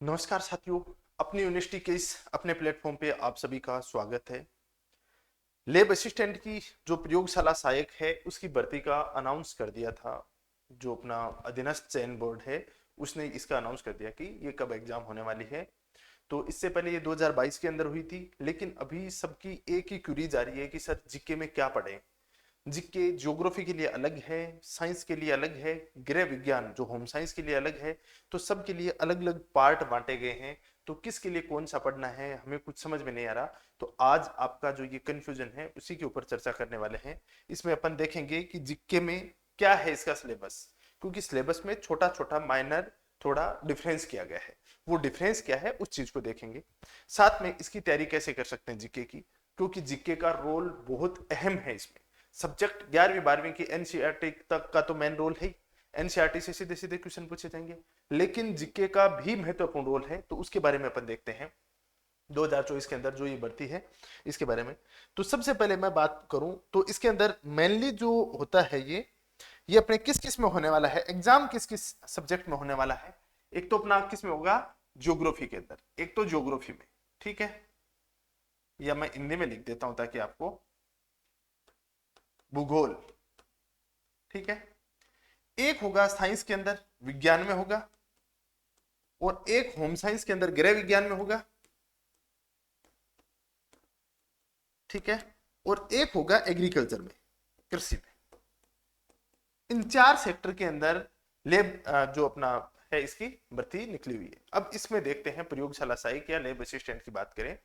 नमस्कार साथियों, अपनी यूनिवर्सिटी के इस अपने प्लेटफॉर्म पे आप सभी का स्वागत है। लैब असिस्टेंट की जो प्रयोगशाला सहायक है उसकी भर्ती का अनाउंस कर दिया था। जो अपना अधीनस्थ चयन बोर्ड है उसने इसका अनाउंस कर दिया कि ये कब एग्जाम होने वाली है। तो इससे पहले ये 2022 के अंदर हुई थी, लेकिन अभी सबकी एक ही क्यूरी जारी है कि सर जीके में क्या पढ़ें। जीके ज्योग्राफी के लिए अलग है, साइंस के लिए अलग है, गृह विज्ञान जो होम साइंस के लिए अलग है। तो सबके लिए अलग अलग पार्ट बांटे गए हैं। तो किसके लिए कौन सा पढ़ना है हमें कुछ समझ में नहीं आ रहा। तो आज आपका जो ये कंफ्यूजन है उसी के ऊपर चर्चा करने वाले हैं। इसमें अपन देखेंगे कि जीके में क्या है इसका सिलेबस, क्योंकि सिलेबस में छोटा छोटा माइनर थोड़ा डिफरेंस किया गया है। वो डिफरेंस क्या है उस चीज को देखेंगे। साथ में इसकी तैयारी कैसे कर सकते हैं जीके की, क्योंकि जीके का रोल बहुत अहम है इसमें। सब्जेक्ट 11वीं 12वीं की एनसीईआरटी तक का तो मेन रोल है। एनसीईआरटी से सीधे सीधे क्वेश्चन पूछे जाएंगे, लेकिन जीके का भी महत्वपूर्ण रोल है। तो उसके बारे में अपन देखते हैं 2024 के अंदर जो ये भर्ती है इसके बारे में। तो सबसे पहले मैं बात करूं तो इसके अंदर मेनली जो होता है ये अपने किस किस में होने वाला है, एग्जाम किस किस सब्जेक्ट में होने वाला है। एक तो अपना किस में होगा, ज्योग्राफी के अंदर। एक तो ज्योग्राफी में, ठीक है, या मैं हिंदी में लिख देता हूं ताकि आपको, भूगोल, ठीक है। एक होगा साइंस के अंदर, विज्ञान में होगा, और एक होम साइंस के अंदर गृह विज्ञान में होगा, ठीक है। और एक होगा एग्रीकल्चर में, कृषि में। इन चार सेक्टर के अंदर लेब जो अपना है इसकी भर्ती निकली हुई है। अब इसमें देखते हैं प्रयोगशाला सहायक या लेब असिस्टेंट की बात करें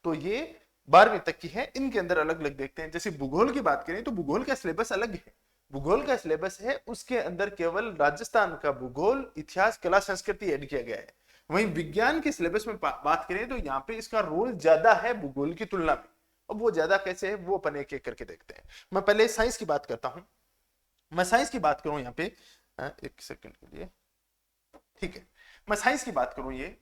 तो ये 12वीं तक की है। इनके अंदर अलग अलग देखते हैं। जैसे भूगोल की बात करें तो भूगोल का सिलेबस अलग है। भूगोल का सिलेबस है उसके अंदर केवल राजस्थान का भूगोल, इतिहास, कला, संस्कृति ऐड किया गया है। वहीं विज्ञान के सिलेबस में बात करें तो यहाँ पे इसका रोल ज्यादा है भूगोल की तुलना में। अब वो ज्यादा कैसे है वो अपन एक एक करके देखते हैं। मैं पहले साइंस की बात करता हूं। मैं साइंस की बात करूं यहाँ पे, एक सेकंड के लिए, ठीक है। मैं साइंस की बात करूं ये,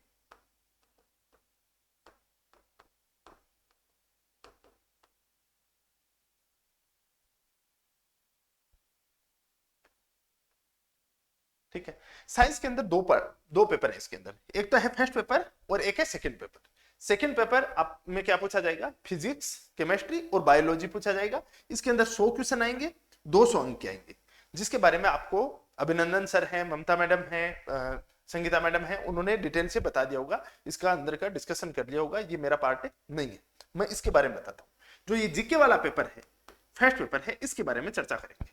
ठीक है। साइंस के अंदर दो पेपर है इसके अंदर। एक तो है फर्स्ट पेपर और एक है सेकंड पेपर। सेकंड पेपर आप में क्या पूछा जाएगा, फिजिक्स, केमिस्ट्री और बायोलॉजी पूछा जाएगा। इसके अंदर 100 क्वेश्चन आएंगे, 200 अंक के आएंगे, जिसके बारे में आपको अभिनंदन सर हैं, ममता मैडम हैं, संगीता मैडम हैं, उन्होंने डिटेल से बता दिया होगा। इसका अंदर का डिस्कशन कर लिया होगा, ये मेरा पार्ट नहीं है। मैं इसके बारे में बताता हूँ। जो ये जीके वाला पेपर है, फर्स्ट पेपर है, इसके बारे में चर्चा करेंगे।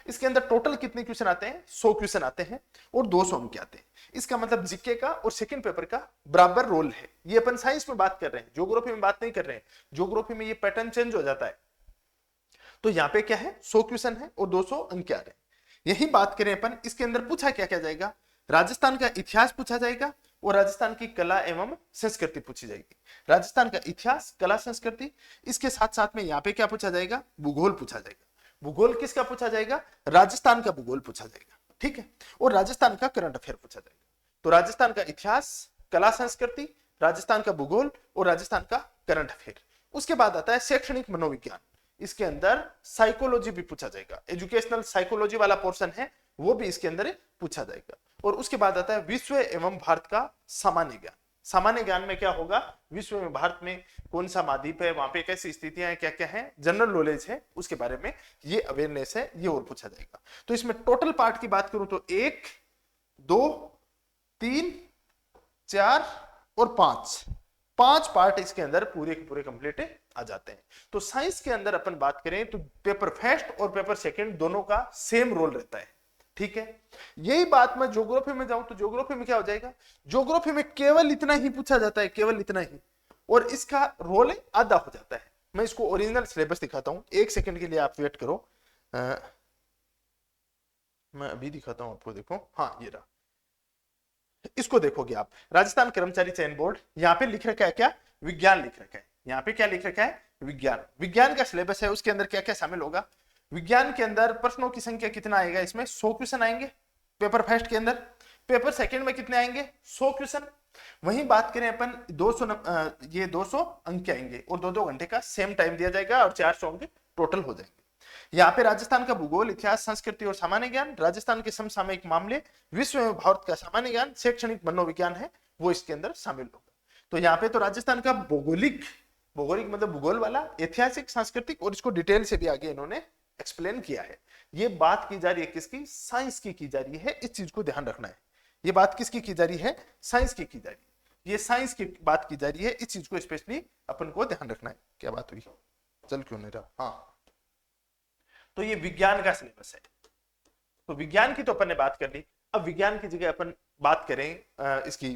इसके अंदर टोटल कितने क्वेश्चन आते हैं, 100 क्वेश्चन आते हैं और 200 अंक के आते हैं। इसका मतलब जीके का और सेकंड पेपर का बराबर रोल है। ये अपन साइंस में बात कर रहे हैं, ज्योग्राफी में बात नहीं कर रहे हैं। ज्योग्राफी में ये पैटर्न चेंज हो जाता है। तो यहाँ पे क्या है, 100 क्वेश्चन है और 200 अंक आ रहे हैं। यही बात करें अपन, इसके अंदर पूछा क्या क्या जाएगा, राजस्थान का इतिहास पूछा जाएगा और राजस्थान की कला एवं संस्कृति पूछी जाएगी। राजस्थान का इतिहास, कला, संस्कृति। इसके साथ साथ में यहाँ पे क्या पूछा जाएगा, भूगोल पूछा जाएगा। भूगोल किसका पूछा जाएगा, राजस्थान का भूगोल पूछा जाएगा, ठीक है। और राजस्थान का करंट अफेयर पूछा जाएगा। तो राजस्थान का इतिहास, कला, संस्कृति, राजस्थान का भूगोल और राजस्थान का करंट अफेयर। उसके बाद आता है शैक्षणिक मनोविज्ञान। इसके अंदर साइकोलॉजी भी पूछा जाएगा, एजुकेशनल साइकोलॉजी वाला पोर्शन है वो भी इसके अंदर पूछा जाएगा। और उसके बाद आता है विश्व एवं भारत का सामान्य ज्ञान। सामान्य ज्ञान में क्या होगा, विश्व में भारत में कौन सा महाद्वीप है, वहां पे कैसी स्थितियां हैं, क्या क्या है, जनरल नॉलेज है उसके बारे में, ये अवेयरनेस है, ये और पूछा जाएगा। तो इसमें टोटल पार्ट की बात करूं तो 1, 2, 3, 4 और 5, 5 पार्ट इसके अंदर पूरे के पूरे कंप्लीट आ जाते हैं। तो साइंस के अंदर अपन बात करें तो पेपर फर्स्ट और पेपर सेकंड दोनों का सेम रोल रहता है, ठीक है। यही बात मैं ज्योग्राफी में जाऊं तो ज्योग्राफी में क्या हो जाएगा, ज्योग्राफी में केवल इतना ही पूछा जाता है, केवल इतना ही, और इसका रोल आधा हो जाता है। मैं इसको ओरिजिनल सिलेबस दिखाता हूं, एक सेकंड के लिए आप वेट करो। मैं अभी दिखाता हूं आपको, देखो, हाँ ये रहा। इसको देखोगे आप, राजस्थान कर्मचारी चयन बोर्ड, यहाँ पे लिख रखा है क्या, विज्ञान लिख रखा है। यहाँ पे क्या लिख रखा है, विज्ञान। विज्ञान का सिलेबस है, उसके अंदर क्या क्या शामिल होगा। विज्ञान के अंदर प्रश्नों की संख्या कितना आएगा, इसमें 100 क्वेश्चन आएंगे पेपर फर्स्ट के अंदर। पेपर सेकंड में कितने आएंगे, 100 क्वेश्चन। वहीं बात करें अपन 200 अंक के आएंगे और 2-2 घंटे का सेम टाइम दिया जाएगा और 400 अंक टोटल हो जाएंगे। यहाँ पे राजस्थान का भूगोल, इतिहास, संस्कृति और सामान्य ज्ञान, राजस्थान के समसामयिक मामले, विश्व में भारत का सामान्य ज्ञान, शैक्षणिक मनोविज्ञान है वो इसके अंदर शामिल होगा। तो यहाँ पे तो राजस्थान का भौगोलिक, भौगोलिक मतलब भूगोल वाला, ऐतिहासिक, सांस्कृतिक, और इसको डिटेल से भी आगे इन्होंने एक्सप्लेन किया है। ये बात की जा रही है किसकी? साइंस की जा रही है। इस चीज को ध्यान रखना है। ये बात किसकी की जा रही है? साइंस की जा रही है। ये साइंस की बात की जा रही है, इस चीज को स्पेशली अपन को ध्यान रखना है। क्या बात हुई, चल क्यों नहीं रहा? हाँ, तो ये विज्ञान का सिलेबस है। तो विज्ञान की तो अपन ने बात कर ली। अब विज्ञान की जगह अपन बात करें इसकी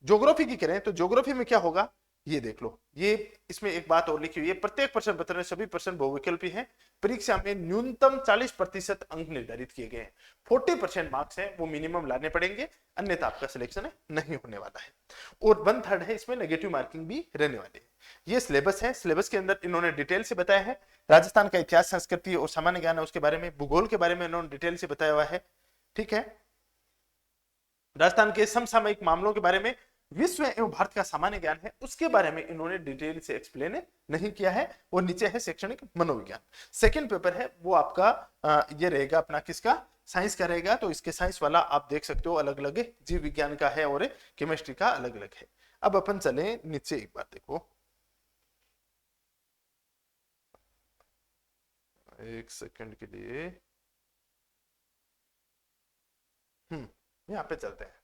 ज्योग्राफी की करें, तो ज्योग्राफी में क्या होगा ये देख लो। ये इसमें एक बात और लिखी हुई है, प्रत्येक प्रश्न पत्र में सभी प्रश्न बहुविकल्पी हैं। परीक्षा में न्यूनतम 40% अंक निर्धारित किए गए हैं। 40% मार्क्स हैं वो मिनिमम लाने पड़ेंगे, अन्यथा आपका सिलेक्शन नहीं होने वाला है। और 1/3 है इसमें नेगेटिव मार्किंग भी रहने वाली है। ये सिलेबस है। सिलेबस के अंदर इन्होंने डिटेल से बताया है। राजस्थान का इतिहास, संस्कृति और सामान्य ज्ञान है उसके बारे में, भूगोल के बारे में इन्होंने डिटेल से बताया हुआ है। ठीक है, राजस्थान के समसामयिक मामलों के बारे में, विश्व एवं भारत का सामान्य ज्ञान है उसके बारे में इन्होंने डिटेल से एक्सप्लेन नहीं किया है। और नीचे है शैक्षणिक मनोविज्ञान। सेकंड पेपर है वो आपका ये रहेगा अपना किसका? साइंस का रहेगा। तो इसके साइंस वाला आप देख सकते हो अलग अलग है, जीव विज्ञान का है और केमिस्ट्री का अलग अलग है। अब अपन चले नीचे, एक बार देखो, एक सेकंड के लिए, यहाँ पे चलते हैं।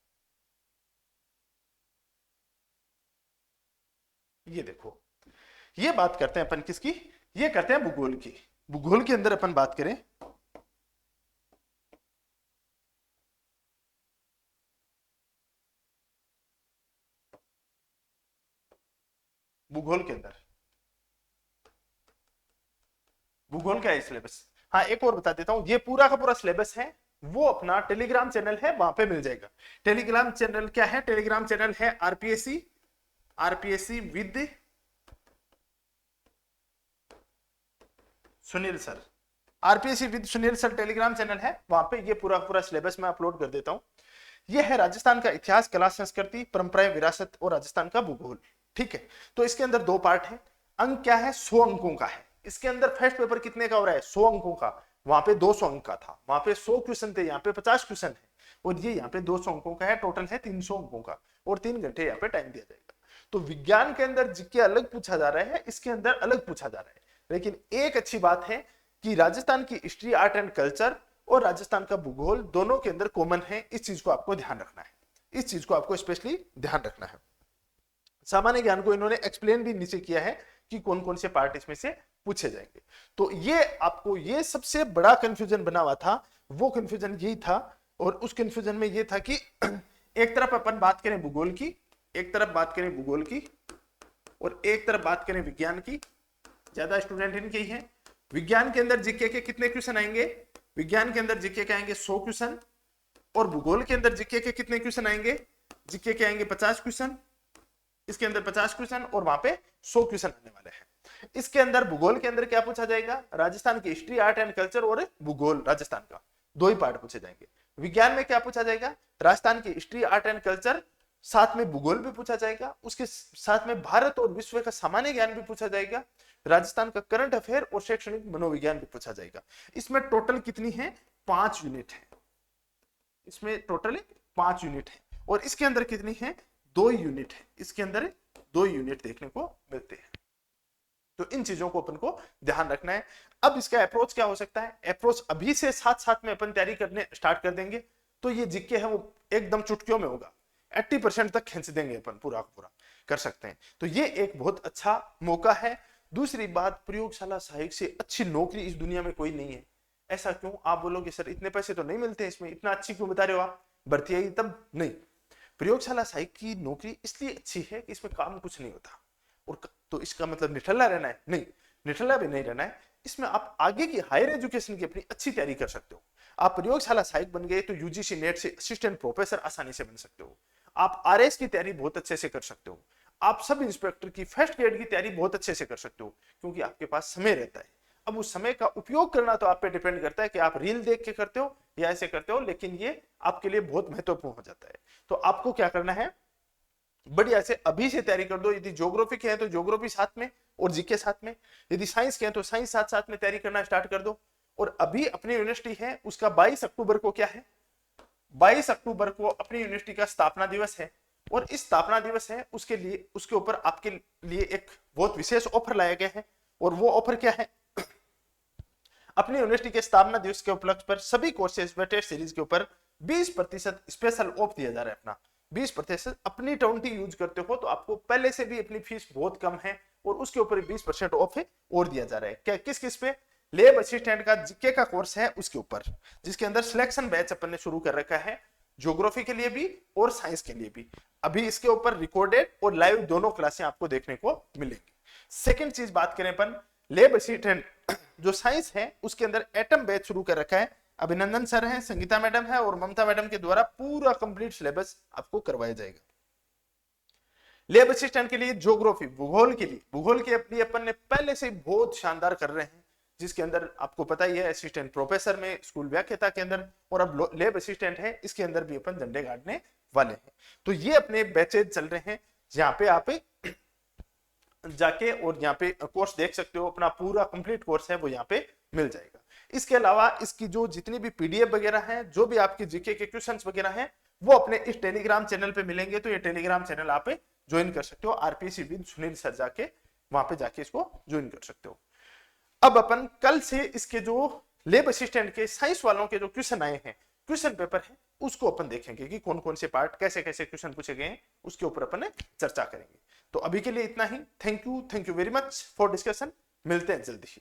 ये देखो, ये बात करते हैं अपन किसकी? ये करते हैं भूगोल की। भूगोल के अंदर अपन बात करें, भूगोल के अंदर भूगोल का है सिलेबस। हाँ, एक और बता देता हूं, ये पूरा का पूरा सिलेबस है वो अपना टेलीग्राम चैनल है, वहां पे मिल जाएगा। टेलीग्राम चैनल क्या है? टेलीग्राम चैनल है RPSC with Sunil sir. RPSC with Sunil sir Telegram channel है, वहां पे ये पूरा पूरा सिलेबस मैं अपलोड कर देता हूं। ये है राजस्थान का इतिहास, कला, संस्कृति, परंपराएं, विरासत और राजस्थान का भूगोल। ठीक है, तो इसके अंदर 2 पार्ट है। अंक क्या है? 100 अंकों का है। इसके अंदर फर्स्ट पेपर कितने का हो रहा है? 100 अंकों का। वहां पे 200 अंक का था, वहां पे 100 क्वेश्चन थे, यहाँ पे 50 क्वेश्चन है। और ये यहाँ पे 200 अंकों का है, टोटल है 300 अंकों का। और 3 घंटे यहाँ पे टाइम दिया जाएगा। तो विज्ञान के अंदर जीके अलग पूछा जा रहा है, इसके अंदर अलग पूछा जा रहा है। लेकिन एक अच्छी बात है कि राजस्थान की हिस्ट्री, आर्ट एंड कल्चर और राजस्थान का भूगोल दोनों के अंदर कॉमन है। इस चीज को आपको ध्यान रखना है, इस चीज को आपको स्पेशली ध्यान रखना है। सामान्य ज्ञान को इन्होंने एक्सप्लेन भी नीचे किया है कि कौन कौन से पार्ट इसमें से पूछे जाएंगे। तो ये आपको, ये सबसे बड़ा कंफ्यूजन बना हुआ था, वो कंफ्यूजन यही था। और उस कंफ्यूजन में ये था कि एक तरफ अपन बात करें भूगोल की, एक तरफ बात करें भूगोल की, और एक तरफ बात करें विज्ञान की। ज्यादा स्टूडेंट इनके ही हैं। विज्ञान के अंदर जीके के कितने क्वेश्चन आएंगे? विज्ञान के अंदर जीके के आएंगे 100 क्वेश्चन। और भूगोल के अंदर जीके के कितने क्वेश्चन आएंगे? जीके के आएंगे 50 क्वेश्चन। इसके अंदर 50 क्वेश्चन और वहां पे 100 क्वेश्चन आने वाले हैं। इसके अंदर भूगोल के अंदर क्या पूछा जाएगा? राजस्थान की हिस्ट्री, आर्ट एंड कल्चर और भूगोल राजस्थान का, 2 ही पार्ट पूछे जाएंगे। विज्ञान में क्या पूछा जाएगा? राजस्थान की हिस्ट्री, आर्ट एंड कल्चर, साथ में भूगोल भी पूछा जाएगा। उसके साथ में भारत और विश्व का सामान्य ज्ञान भी पूछा जाएगा। राजस्थान का करंट अफेयर और शैक्षणिक मनोविज्ञान भी पूछा जाएगा। इसमें टोटल कितनी है? 5 यूनिट है। इसमें टोटल 5 यूनिट है। और इसके अंदर कितनी है? 2 यूनिट है। इसके अंदर 2 यूनिट देखने को मिलते हैं। तो इन चीजों को अपन को ध्यान रखना है। अब इसका अप्रोच क्या हो सकता है? अप्रोच अभी से साथ साथ में अपन तैयारी करने स्टार्ट कर देंगे तो ये जीके है वो एकदम चुटकियों में होगा। 80% तक खींच देंगे अपन, पूरा पूरा कर सकते हैं। तो ये एक बहुत अच्छा मौका है। दूसरी बात, प्रयोगशाला सहायक से अच्छी नौकरी इस दुनिया में कोई नहीं है। ऐसा क्यों? आप बोलोगे सर इतने पैसे तो नहीं मिलते इसमें, इतना अच्छी क्यों बता रहे हो आप, भर्ती आई तब? नहीं, प्रयोगशाला सहायक की नौकरी इसलिए अच्छी है कि इसमें काम कुछ नहीं होता। और तो इसका मतलब निठल्ला रहना है? नहीं, निठल्ला भी नहीं रहना है। इसमें आप आगे की हायर एजुकेशन की अपनी अच्छी तैयारी कर सकते हो। आप प्रयोगशाला सहायक बन गए तो यूजीसी नेट से असिस्टेंट प्रोफेसर आसानी से बन सकते हो। आप आरएस की तैयारी बहुत अच्छे से कर सकते हो। आप सब इंस्पेक्टर की फर्स्ट ग्रेड की तैयारी बहुत अच्छे से कर सकते हो, क्योंकि आपके पास समय रहता है। अब उस समय का उपयोग करना तो आप पे डिपेंड करता है कि आप रील देख के करते हो या ऐसे करते हो, लेकिन ये आपके लिए बहुत महत्वपूर्ण हो जाता है। तो आपको क्या करना है? बढ़िया से अभी से तैयारी कर दो। यदि ज्योग्राफी के है तो ज्योग्राफी साथ में और जीके साथ में, यदि साइंस के है तो साइंस साथ साथ में तैयारी करना स्टार्ट कर दो। और अभी अपनी यूनिवर्सिटी है उसका 22 अक्टूबर को क्या है? 22 अक्टूबर को अपनी यूनिवर्सिटी का स्थापना दिवस है और इस स्थापना दिवस है उसके लिए उसके ऊपर आपके लिए एक बहुत विशेष ऑफर लाया गया है। और वो ऑफर क्या है, अपनी यूनिवर्सिटी के स्थापना दिवस के उपलक्ष्य पर सभी कोर्सेज वेटेड सीरीज के ऊपर 20% स्पेशल ऑफ दिया जा रहा है। अपना 20% अपनी टर्म यूज करते हो तो आपको पहले से भी अपनी फीस बहुत कम है और उसके ऊपर 20% ऑफ है और दिया जा रहा है। क्या किस किस पे, लैब असिस्टेंट का जीके का कोर्स है उसके ऊपर, जिसके अंदर सिलेक्शन बैच अपन ने शुरू कर रखा है, ज्योग्राफी के लिए भी और साइंस के लिए भी। अभी इसके ऊपर रिकॉर्डेड और लाइव दोनों क्लासें आपको देखने को मिलेंगी। सेकंड चीज बात करें अपन, लैब असिस्टेंट जो साइंस है उसके अंदर एटम बैच शुरू कर रखा है। अभिनंदन सर हैं, संगीता मैडम है और ममता मैडम के द्वारा पूरा कंप्लीट सिलेबस आपको करवाया जाएगा। लैब असिस्टेंट के लिए ज्योग्राफी, भूगोल के लिए, भूगोल के लिए अपन ने पहले से बहुत शानदार कर रहे हैं, जिसके अंदर आपको पता ही है असिस्टेंट प्रोफेसर में, स्कूल व्याख्याता के अंदर, और अब लैब असिस्टेंट है इसके अंदर भी अपन झंडे गाड़ने वाले हैं। तो ये अपने बैचेज चल रहे हैं जहां पे आप जाके और यहाँ पे कोर्स देख सकते हो, अपना पूरा कंप्लीट कोर्स है वो यहाँ पे मिल जाएगा। इसके अलावा इसकी जो जितनी भी पीडीएफ वगैरह है, जो भी आपकी जीके के क्वेश्चंस वगैरह हैं, वो अपने इस टेलीग्राम चैनल पे मिलेंगे। तो ये टेलीग्राम चैनल आप ज्वाइन कर सकते हो, आरपीसी विद सुनील सर जाके वहां पे जाके इसको ज्वाइन कर सकते हो। अब अपन कल से इसके जो लैब असिस्टेंट के साइंस वालों के जो क्वेश्चन आए हैं, क्वेश्चन पेपर है, उसको अपन देखेंगे कि कौन कौन से पार्ट कैसे कैसे क्वेश्चन पूछे गए हैं, उसके ऊपर अपन चर्चा करेंगे। तो अभी के लिए इतना ही। Thank you very much for discussion. मिलते हैं जल्दी ही।